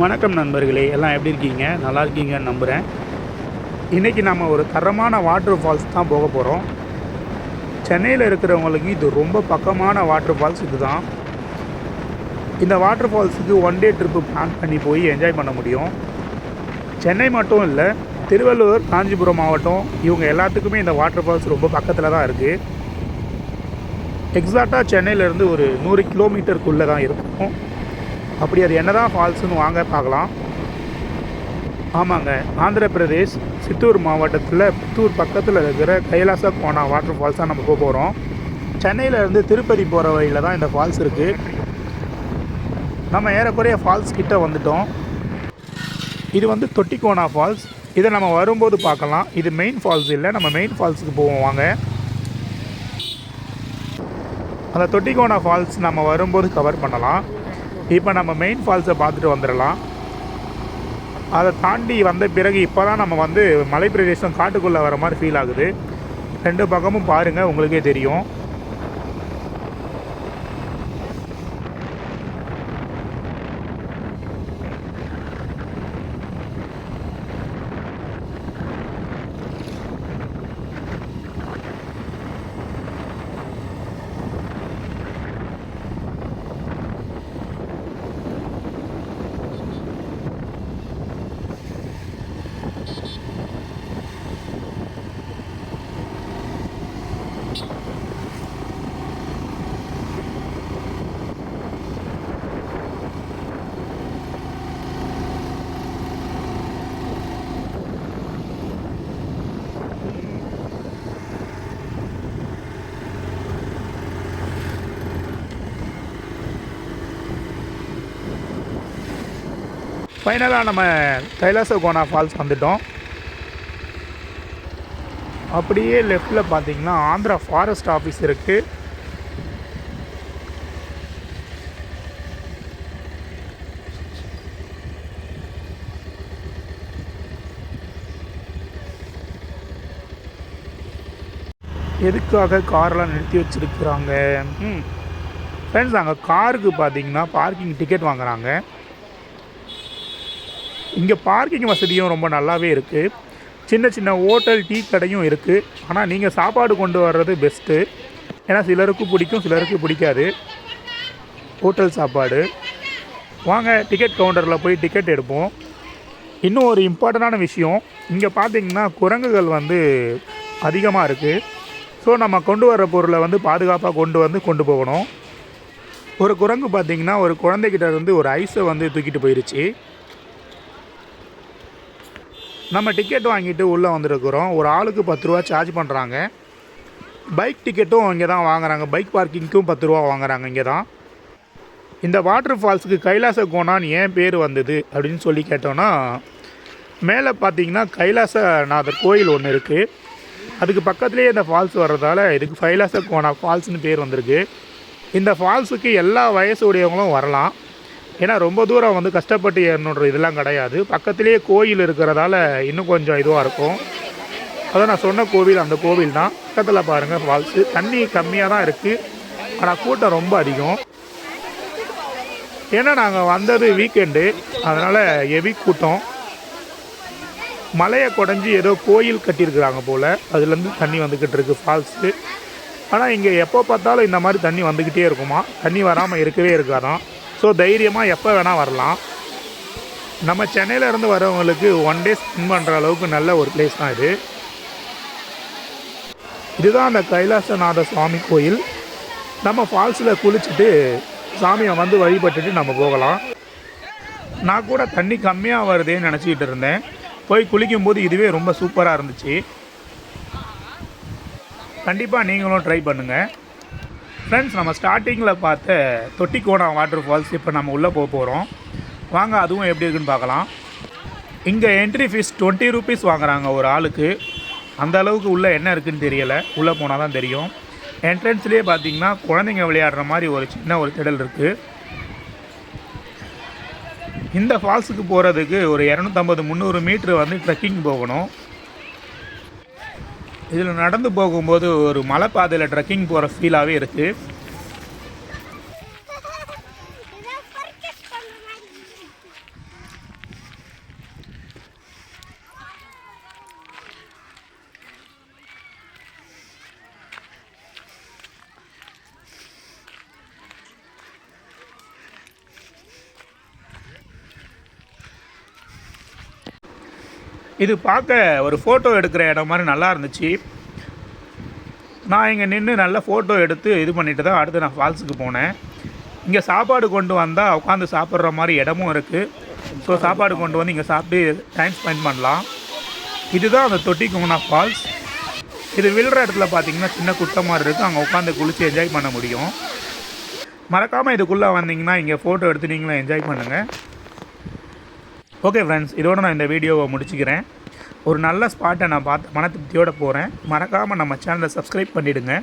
வணக்கம் நண்பர்களே, எல்லாம் எப்படி இருக்கீங்க? நல்லா இருக்கீங்கன்னு நம்புகிறேன். இன்றைக்கி நம்ம ஒரு தரமான வாட்டர் ஃபால்ஸ் தான் போக போகிறோம். சென்னையில் இருக்கிறவங்களுக்கு இது ரொம்ப பக்கமான வாட்டர் ஃபால்ஸ் இது தான். இந்த வாட்டர் ஃபால்ஸுக்கு ஒன் டே ட்ரிப்பு பிளான் பண்ணி போய் என்ஜாய் பண்ண முடியும். சென்னை மட்டும் இல்லை, திருவள்ளூர், காஞ்சிபுரம் மாவட்டம் இவங்க எல்லாத்துக்குமே இந்த வாட்டர் ஃபால்ஸ் ரொம்ப பக்கத்தில் தான் இருக்குது. எக்ஸாக்டாக சென்னையிலேருந்து ஒரு 100 கிலோமீட்டருக்குள்ளே தான் இருக்கும். அப்படி அது என்ன தான் ஃபால்ஸுன்னு வாங்க பார்க்கலாம். ஆமாங்க, ஆந்திர பிரதேஷ் சித்தூர் மாவட்டத்தில் புத்தூர் பக்கத்தில் இருக்கிற கைலாச கோனா வாட்டர் ஃபால்ஸ் தான் நம்ம போக போகிறோம். சென்னையிலேருந்து திருப்பதி போகிற வழியில் தான் இந்த ஃபால்ஸ் இருக்குது. நம்ம ஏறக்குறைய ஃபால்ஸ் கிட்ட வந்துட்டோம். இது வந்து தொட்டிக்கோனா ஃபால்ஸ். இதை நம்ம வரும்போது பார்க்கலாம். இது மெயின் ஃபால்ஸ் இல்லை, நம்ம மெயின் ஃபால்ஸுக்கு போவோம் வாங்க. அந்த தொட்டிக்கோனா ஃபால்ஸ் நம்ம வரும்போது கவர் பண்ணலாம். இப்போ நம்ம மெயின் ஃபால்ஸை பார்த்துட்டு வந்துடலாம். அதை தாண்டி வந்த பிறகு இப்போ தான் நம்ம வந்து மலை பிரதேசம் காட்டுக்குள்ளே வர மாதிரி ஃபீல் ஆகுது. ரெண்டு பக்கமும் பாருங்கள், உங்களுக்கே தெரியும். ஃபைனலாக நம்ம கைலாச கோனா ஃபால்ஸ் வந்துட்டோம். அப்படியே லெஃப்டில் பார்த்தீங்கன்னா ஆந்திரா ஃபாரஸ்ட் ஆஃபீஸ் இருக்குது. எதுக்காக காரெலாம் நிறுத்தி வச்சுருக்குறாங்க? ஃப்ரெண்ட்ஸ், அங்கே காருக்கு பார்த்தீங்கன்னா பார்க்கிங் டிக்கெட் வாங்குகிறாங்க. இங்கே பார்க்கிங் வசதியும் ரொம்ப நல்லாவே இருக்குது. சின்ன சின்ன ஹோட்டல், டீ கடையும் இருக்குது. ஆனால் நீங்கள் சாப்பாடு கொண்டு வர்றது பெஸ்ட்டு. ஏன்னா சிலருக்கு பிடிக்கும், சிலருக்கு பிடிக்காது ஹோட்டல் சாப்பாடு. வாங்க டிக்கெட் கவுண்டரில் போய் டிக்கெட் எடுப்போம். இன்னும் ஒரு இம்பார்ட்டண்டான விஷயம், இங்கே பார்த்தீங்கன்னா குரங்குகள் வந்து அதிகமாக இருக்குது. ஸோ நம்ம கொண்டு வர பொருளை வந்து பாதுகாப்பாக கொண்டு போகணும். ஒரு குரங்கு பார்த்திங்கன்னா ஒரு குழந்தைகிட்ட இருந்து ஒரு ஐஸை வந்து தூக்கிட்டு போயிடுச்சு. நம்ம டிக்கெட் வாங்கிட்டு உள்ளே வந்துருக்குறோம். ஒரு ஆளுக்கு 10 ரூபா சார்ஜ் பண்ணுறாங்க. பைக் டிக்கெட்டும் இங்கே தான் வாங்குறாங்க. பைக் பார்க்கிங்க்கும் 10 ரூபா வாங்குறாங்க இங்கே தான். இந்த வாட்டர் ஃபால்ஸுக்கு கைலாச கோனான்னு ஏன் பேர் வந்தது அப்படின்னு சொல்லி கேட்டோன்னா, மேலே பார்த்தீங்கன்னா கைலாசநாதர் கோயில் ஒன்று இருக்குது. அதுக்கு பக்கத்துலேயே இந்த ஃபால்ஸ் வர்றதால இதுக்கு கைலாச கோனா ஃபால்ஸ்னு பேர் வந்திருக்கு. இந்த ஃபால்ஸுக்கு எல்லா வயசு உடையவங்களும் வரலாம். ஏன்னா ரொம்ப தூரம் வந்து கஷ்டப்பட்டு ஏறணுன்ற இதெல்லாம் கிடையாது. பக்கத்துலேயே கோயில் இருக்கிறதால இன்னும் கொஞ்சம் இதுவாக இருக்கும். அதான் நான் சொன்ன கோவில் அந்த கோவில் தான். பக்கத்தில் பாருங்கள் ஃபால்ஸு. தண்ணி கம்மியாக தான் இருக்குது, ஆனால் கூட்டம் ரொம்ப அதிகம். ஏன்னா நாங்கள் வந்தது வீக்கெண்டு, அதனால் ஹெவி கூட்டம். மலையை குடஞ்சி ஏதோ கோயில் கட்டியிருக்கிறாங்க போல், அதுலேருந்து தண்ணி வந்துக்கிட்டு இருக்குது ஃபால்ஸு. ஆனால் இங்கே எப்போ பார்த்தாலும் இந்த மாதிரி தண்ணி வந்துக்கிட்டே இருக்குமா, தண்ணி வராமல் இருக்கவே இருக்காதான். ஸோ தைரியமாக எப்போ வேணால் வரலாம். நம்ம சென்னையிலேருந்து வரவங்களுக்கு ஒன் டே ஸ்பெண்ட் பண்ணுற அளவுக்கு நல்ல ஒரு பிளேஸ் தான் இது. இதுதான் அந்த கைலாசநாத சுவாமி கோயில். நம்ம ஃபால்ஸில் குளிச்சுட்டு சாமியை வந்து வழிபட்டுட்டு நம்ம போகலாம். நான் கூட தண்ணி கம்மியாக வருதேன்னு நினச்சிக்கிட்டு இருந்தேன். போய் குளிக்கும்போது இதுவே ரொம்ப சூப்பராக இருந்துச்சு. கண்டிப்பாக நீங்களும் ட்ரை பண்ணுங்கள். ஃப்ரெண்ட்ஸ், நம்ம ஸ்டார்டிங்கில் பார்த்த தொட்டிக்கோனா வாட்டர் ஃபால்ஸ் இப்போ நம்ம உள்ளே போக போகிறோம். வாங்க அதுவும் எப்படி இருக்குன்னு பார்க்கலாம். இங்கே என்ட்ரி ஃபீஸ் 20 ரூபீஸ் வாங்குகிறாங்க ஒரு ஆளுக்கு. அந்த அளவுக்கு உள்ளே என்ன இருக்குதுன்னு தெரியலை, உள்ளே போனால் தான் தெரியும். என்ட்ரன்ஸ்லேயே பார்த்தீங்கன்னா குழந்தைங்க விளையாடுற மாதிரி ஒரு சின்ன ஒரு திடல் இருக்குது. இந்த ஃபால்ஸுக்கு போகிறதுக்கு ஒரு 250-300 மீட்ரு வந்து ட்ரெக்கிங் போகணும். இதில் நடந்து போகும்போது ஒரு மலைப்பாதையில் ட்ரெக்கிங் போகிற ஃபீலாகவே இருக்குது. இது பார்க்க ஒரு ஃபோட்டோ எடுக்கிற இடம் மாதிரி நல்லா இருந்துச்சு. நான் இங்கே நின்று நல்ல ஃபோட்டோ எடுத்து இது பண்ணிட்டு தான் அடுத்து நான் ஃபால்ஸுக்கு போனேன். இங்கே சாப்பாடு கொண்டு வந்தால் உட்காந்து சாப்பிட்ற மாதிரி இடமும் இருக்குது. ஸோ சாப்பாடு கொண்டு வந்து இங்கே சாப்பிட்டு டைம் ஸ்பெண்ட் பண்ணலாம். இதுதான் அந்த தொட்டிக்குங்கண்ணா ஃபால்ஸ். இது விழுற இடத்துல பார்த்தீங்கன்னா சின்ன குட்டை மாதிரி இருக்குது. அங்கே உட்காந்து குளித்து என்ஜாய் பண்ண முடியும். மறக்காமல் இதுக்குள்ளே வந்தீங்கன்னா இங்கே ஃபோட்டோ எடுத்து நீங்களும் என்ஜாய் பண்ணுங்கள். ஓகே ஃப்ரெண்ட்ஸ், இதோடு நான் இந்த வீடியோவை முடிச்சுக்கிறேன். ஒரு நல்ல ஸ்பாட்டை நான் பார்த்து மன திருப்தியோடு போகிறேன். மறக்காமல் நம்ம சேனலை சப்ஸ்கிரைப் பண்ணிவிடுங்க.